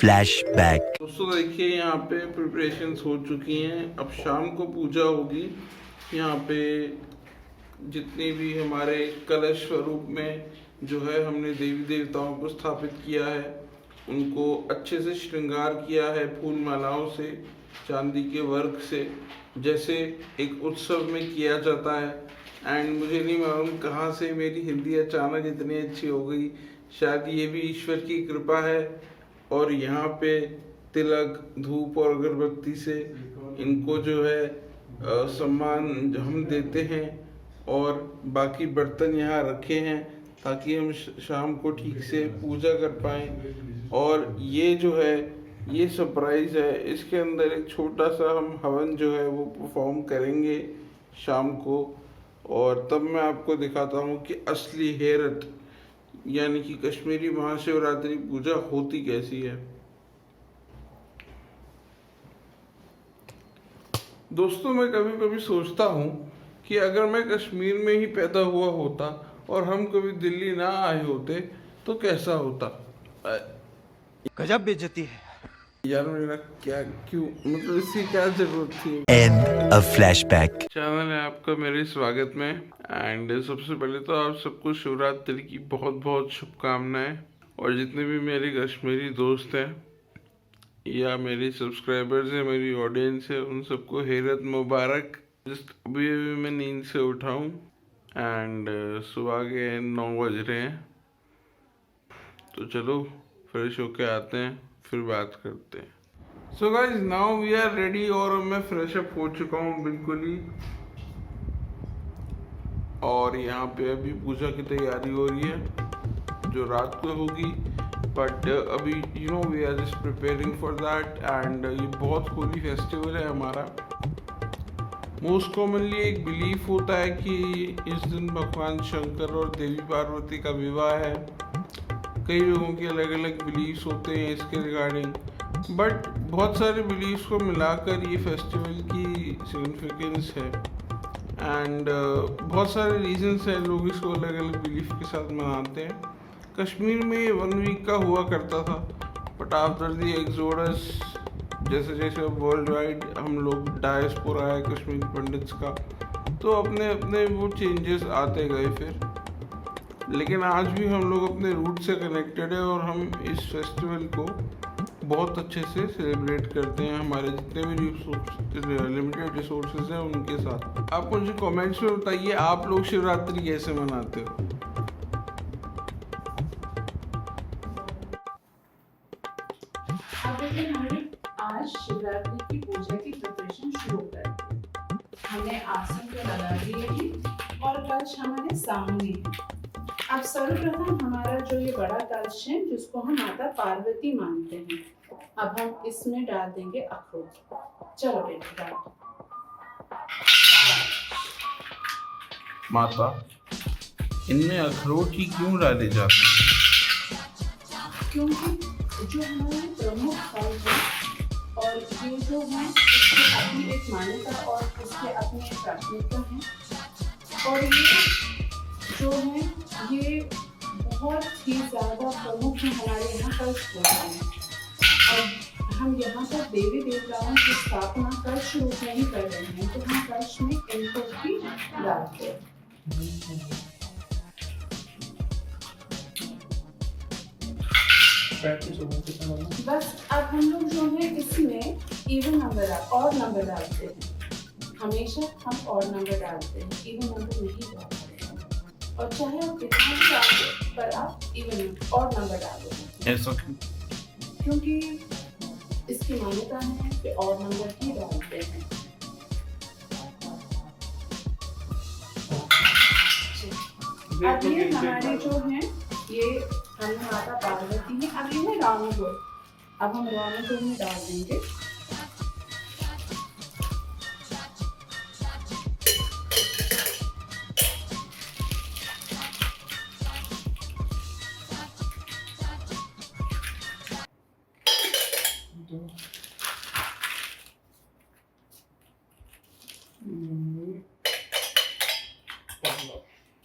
Flashback. दोस्तों देखिए, यहाँ पे प्रिपरेशंस हो चुकी हैं। अब शाम को पूजा होगी। यहाँ पे जितने भी हमारे कलश स्वरूप में जो है हमने देवी देवताओं को स्थापित किया है, उनको अच्छे से श्रृंगार किया है फूल मालाओं से, चांदी के वर्क से, जैसे एक उत्सव में किया जाता है। एंड मुझे नहीं मालूम कहाँ से मेरी हिंदी अचानक इतनी अच्छी हो गई। शायद ये भी ईश्वर की कृपा है। और यहाँ पे तिलक, धूप और अगरबत्ती से इनको जो है सम्मान हम देते हैं। और बाकी बर्तन यहाँ रखे हैं ताकि हम शाम को ठीक से पूजा कर पाएँ। और ये जो है ये सरप्राइज़ है, इसके अंदर एक छोटा सा हम हवन जो है वो परफॉर्म करेंगे शाम को। और तब मैं आपको दिखाता हूँ कि असली हेरत यानी कि कश्मीरी महाशिवरात्रि पूजा होती कैसी है। दोस्तों, मैं कभी कभी सोचता हूँ कि अगर मैं कश्मीर में ही पैदा हुआ होता और हम कभी दिल्ली ना आए होते तो कैसा होता। गजब बेइज्जती है यार मेरा क्या क्यों मतलब इसकी क्या जरूरत थी। And a flashback. चैनल है आपका मेरे स्वागत में। एंड सबसे पहले तो आप सबको शिवरात्रि की बहुत बहुत शुभकामनाएं। और जितने भी मेरे कश्मीरी दोस्त हैं या मेरी सब्सक्राइबर्स हैं, मेरी ऑडियंस है, उन सबको हेरत मुबारक। जस्ट अभी अभी मैं नींद से उठा हूँ एंड सुबह के 9 बज रहे हैं। तो चलो फ्रेश होके आते हैं, फिर बात करते हैं। So guys, now we are ready. और मैं फ्रेश अप हो चुका हूँ बिल्कुल ही। और यहाँ पे अभी पूजा की तैयारी हो रही है जो रात को होगी। बट अभी we are just preparing for that. And ये बहुत होली फेस्टिवल है हमारा। मोस्ट कॉमनली एक बिलीफ होता है कि इस दिन भगवान शंकर और देवी पार्वती का विवाह है। कई लोगों के अलग अलग बिलीव्स होते हैं इसके रिगार्डिंग, बट बहुत सारे बिलीव्स को मिलाकर ये फेस्टिवल की सिग्निफिकेंस है। एंड बहुत सारे रीजंस हैं, लोग इसको अलग अलग बिलीफ के साथ मनाते हैं। कश्मीर में 1 वीक का हुआ करता था, बट आफ्टर द एक्सोडस जैसे जैसे वर्ल्ड वाइड हम लोग डायस्पोरा है कश्मीर पंडित्स का, तो अपने अपने वो चेंजेस आते गए फिर। लेकिन आज भी हम लोग अपने रूट से कनेक्टेड है और हम इस फेस्टिवल को बहुत अच्छे से सेलिब्रेट करते हैं हमारे जितने भी लिमिटेड रिसोर्सेज हैं उनके साथ। आप मुझे कमेंट्स में बताइए आप लोग शिवरात्रि कैसे मनाते हो। आज शिवरात्रि की पूजा की प्रिपरेशन शुरू करते हैं। हमने आसन तो लगा दिए हैं और कलश हमारे सामने है। अब सर्वप्रथम हमारा जो ये बड़ा कलश है जिसको हम माता पार्वती मानते हैं, अब हम इसमें डाल देंगे अखरोट। चलो बेटा डालो। माता, इनमें अखरोट ही क्यों डाले जाते हैं? क्योंकि जो हमारे प्रमुख फल है और ये जो है इसकी अपनी एक मान्यता और इसके अपनी एक प्राथमिकता है। और ये जो है ये बहुत ही ज़्यादा प्रमुख है हमारे यहाँ कलश पूजा है। और हम यहाँ पर देवी देवताओं की स्थापना कलश रूप में ही कर रहे हैं, तो हम कलश में इनको भी डालते हैं। बस अब हम लोग जो है इसमें इवन नंबर और नंबर डालते हैं। हमेशा हम और नंबर डालते हैं, इवन नंबर नहीं डालते हैं। और चाहे आप कितना भी डालें पर आप इवन और नंबर डालो। ऐसा क्यों? क्योंकि इसकी मान्यता है कि और नंबर ही डालते हैं। अब ये हमारे जो है ये हम माता पार्वती है। अब ये है रावणगुड़, अब हम रावणगुड़ में डाल देंगे।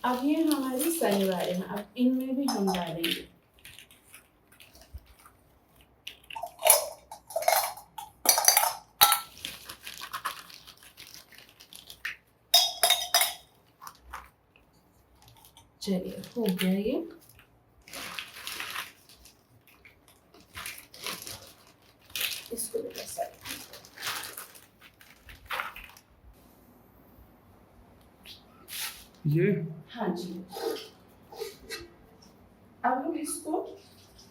अब ये हमारी शनिवार है, अब इनमें भी हम डालेंगे। चलिए हो गया ये। इसको बेटा साइड। ये हाँ जी। अब हम इसको,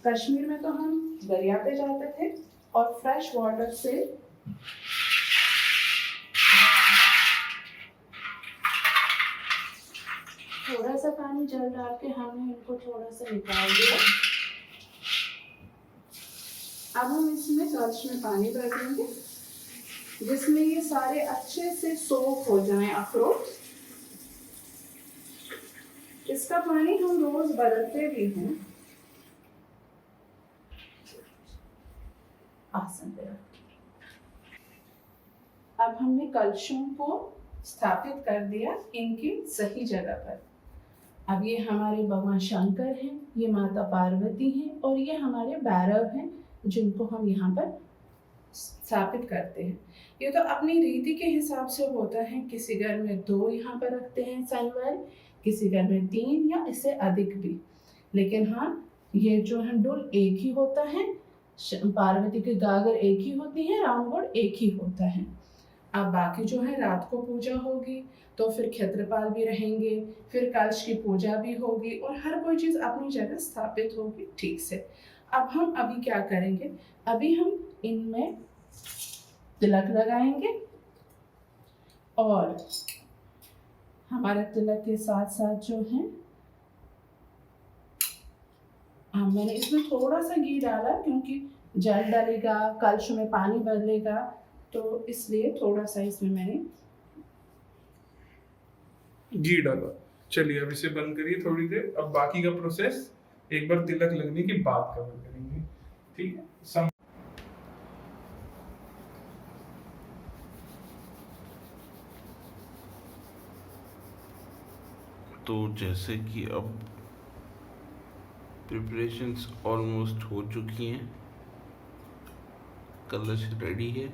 कश्मीर में तो हम दरिया पे जाते थे और फ्रेश वाटर से थोड़ा सा पानी जल डाल के हमने इनको थोड़ा सा निकाल दिया। अब हम इसमें कलश में पानी भर देंगे जिसमें ये सारे अच्छे से सोख हो जाएं अखरोट। इसका पानी हम रोज बदलते भी हैं। आसन पे रख। अब हमने कलशों को स्थापित कर दिया इनकी सही जगह पर। अब ये हमारे भगवान शंकर हैं, ये माता पार्वती हैं और ये हमारे भैरव हैं जिनको हम यहाँ पर स्थापित करते हैं। ये तो अपनी रीति के हिसाब से होता है, किसी घर में 2 यहाँ पर रखते हैं सनवाल, किसी घर में 3 या इससे अधिक भी। लेकिन हाँ, ये जो है डुल एक ही होता है, पार्वती की गागर एक ही होती है, रामगढ़ एक ही होता है। अब बाकी जो है रात को पूजा होगी तो फिर क्षेत्रपाल भी रहेंगे, फिर कलश की पूजा भी होगी और हर कोई चीज़ अपनी जगह स्थापित होगी ठीक से। अब हम अभी क्या करेंगे, अभी हम इनमें तिलक लगाएंगे और हमारे तिलक के साथ साथ जो है मैंने इसमें थोड़ा सा घी डाला क्योंकि जल डालेगा, कलश में पानी बदलेगा, तो इसलिए थोड़ा सा इसमें मैंने घी डाला। चलिए अब इसे बंद करिए थोड़ी देर। अब बाकी का प्रोसेस एक बार तिलक लगने के बाद कवर करेंगे, ठीक है। तो जैसे कि अब प्रिपरेशंस ऑलमोस्ट हो चुकी हैं, कलश रेडी है,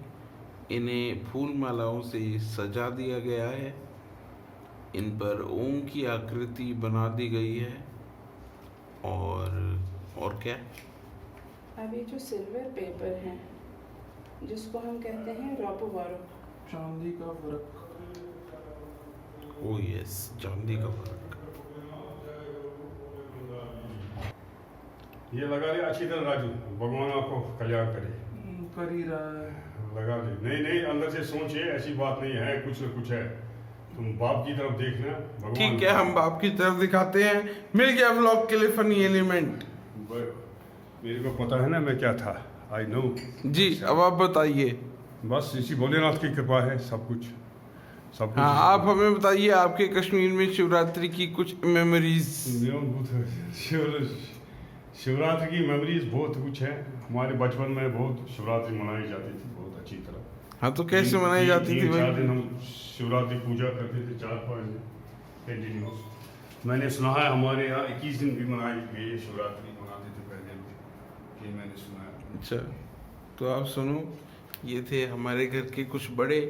इन्हें फूल मालाओं से सजा दिया गया है, इन पर ओम की आकृति बना दी गई है और क्या, अब ये जो सिल्वर पेपर है जिसको हम कहते हैं रोपोवारो, चांदी का फर्क। ओ यस, चांदी का फर्क। ये लगा ले अच्छी तरह राजू, भगवान आपको कल्याण करे। कर ही रहा है। लगा ले, नहीं नहीं अंदर से सोचिए, ऐसी बात नहीं है, कुछ न कुछ है। तुम बाप की तरफ देखना, भगवान। ठीक है, हम बाप की तरफ दिखाते हैं। मिल गया व्लॉग के लिए फनी एलिमेंट। मेरे को पता है ना मैं क्या था, आई नो जी। अब आप बताइए। बस इसी भोलेनाथ की कृपा है, सब कुछ हाँ, आप हमें बताइए आपके कश्मीर में शिवरात्रि की कुछ मेमोरीज। शिवरात्रि की मेमोरीज बहुत कुछ है। हमारे बचपन में बहुत शिवरात्रि मनाई जाती थी, बहुत अच्छी तरह। हाँ, तो कैसे मनाई जाती थी? 4 दिन हम शिवरात्रि पूजा करते थे, 4-5 दिन कंटिन्यूस। मैंने सुना है हमारे यहाँ 21 दिन भी मनाई गई शिवरात्रि, मनाते थे पहले, ये मैंने सुना है। अच्छा, तो आप सुनो, ये थे हमारे घर के कुछ बड़े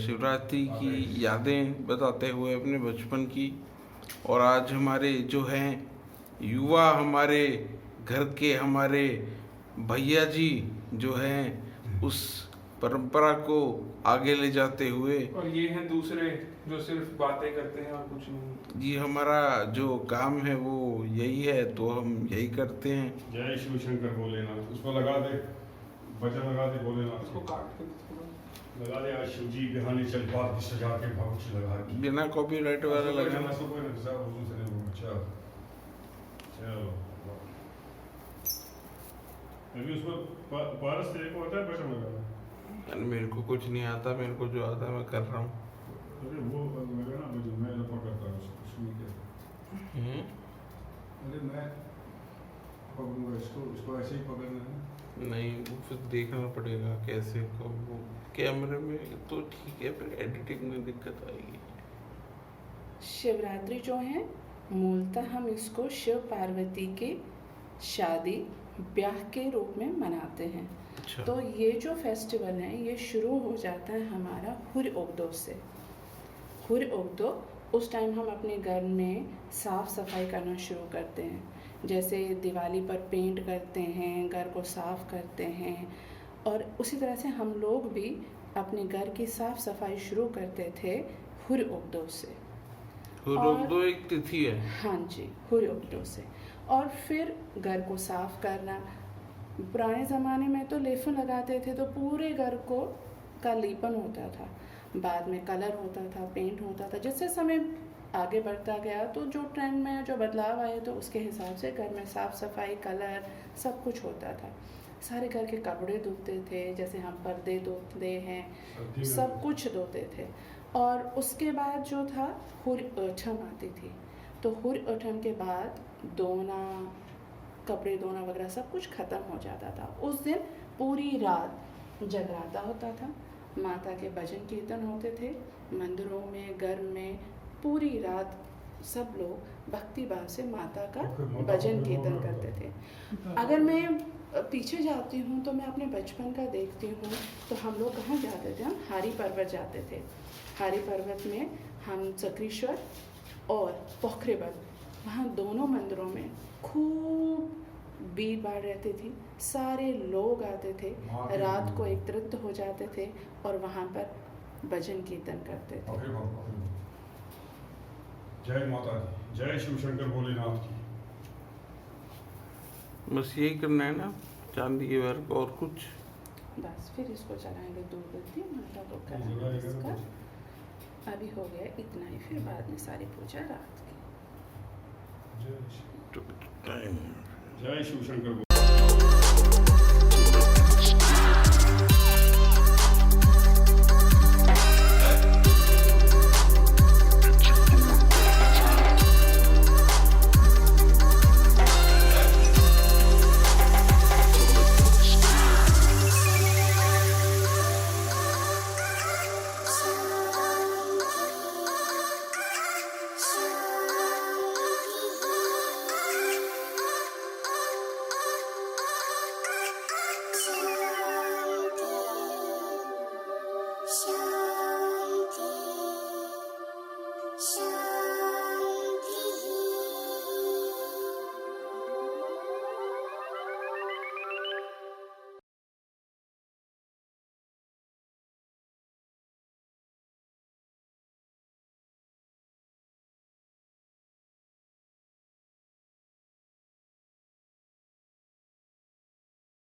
शिवरात्रि की यादें बताते हुए अपने बचपन की। और आज हमारे जो हैं युवा, हमारे घर के हमारे भैया जी जो हैं उस परंपरा को आगे ले जाते हुए, और ये हैं दूसरे जो सिर्फ बातें करते हैं और कुछ नहीं। जी हमारा जो काम है वो यही है, तो हम यही करते हैं। जय शिव शंकर भोलेनाथ, उसको लगा दे, बचन लगा दे भोलेनाथ उसको काट के थोड़ा लगा दे। आज शिव जी बिहानी चल पाक सजा के भाग लगा के बिना कॉपीराइट वाला लगाना। अच्छा चलो, अभी उसको पारस तेरे को होता है बचन लगाना। मेरे को कुछ नहीं आता, मेरे को जो आता है मैं कर रहा हूँ। अरे वो लगाना, मैं तो पकड़ता हूँ उसको, कुछ नहीं क्या। अरे मैं पकड़ूंगा इसको ऐसे ही पकड़ना है। नहीं, वो फिर देखना पड़ेगा कैसे को, वो कैमरे में तो ठीक है, फिर एडिटिंग में दिक्कत आएगी। शिवरात्रि जो है मूलतः हम इसको शिव पार्वती की शादी ब्याह के रूप में मनाते हैं। अच्छा। तो ये जो फेस्टिवल है ये शुरू हो जाता है हमारा हुर ओगदो से। हुर ओगदो उस टाइम हम अपने घर में साफ़ सफाई करना शुरू करते हैं। जैसे दिवाली पर पेंट करते हैं, घर को साफ़ करते हैं, और उसी तरह से हम लोग भी अपने घर की साफ़ सफाई शुरू करते थे हुर-उब्दो से। हुर-उब्दो एक तिथि है। हाँ जी, हुर-उब्दो से। और फिर घर को साफ़ करना। पुराने ज़माने में तो लेफन लगाते थे तो पूरे घर को का लीपन होता था, बाद में कलर होता था, पेंट होता था। जैसे समय आगे बढ़ता गया तो जो ट्रेंड में जो बदलाव आए तो उसके हिसाब से घर में साफ़ सफाई, कलर, सब कुछ होता था। सारे घर के कपड़े धोते थे, जैसे हम पर्दे धोते हैं, सब कुछ धोते थे। और उसके बाद जो था हुर-अठम आती थी, तो हुर-अठम के बाद धोना, कपड़े धोना वगैरह सब कुछ ख़त्म हो जाता था। उस दिन पूरी रात जगराता होता था, माता के भजन कीर्तन होते थे, मंदिरों में, घर में पूरी रात सब लोग भक्ति भाव से माता का भजन कीर्तन करते थे। अगर मैं पीछे जाती हूँ तो मैं अपने बचपन का देखती हूँ, तो हम लोग कहाँ जाते थे? हम हारी पर्वत जाते थे। हारी पर्वत में हम चक्रेश्वर और पोखरेबल, वहाँ दोनों मंदिरों में खूब भीड़ भाड़ रहती थी, सारे लोग आते थे, रात को एकत्रित हो जाते थे और वहाँ पर भजन कीर्तन करते थे। जय माता दी, जय शिव शंकर भोलेनाथ की। बस यही करना है ना, चांदी के वर्क, और कुछ? बस फिर इसको चलाएंगे दूध बत्ती, माता को कराएंगे इसका। अभी हो गया इतना ही, फिर बाद में सारी पूजा रात की। जय शिव शंकर।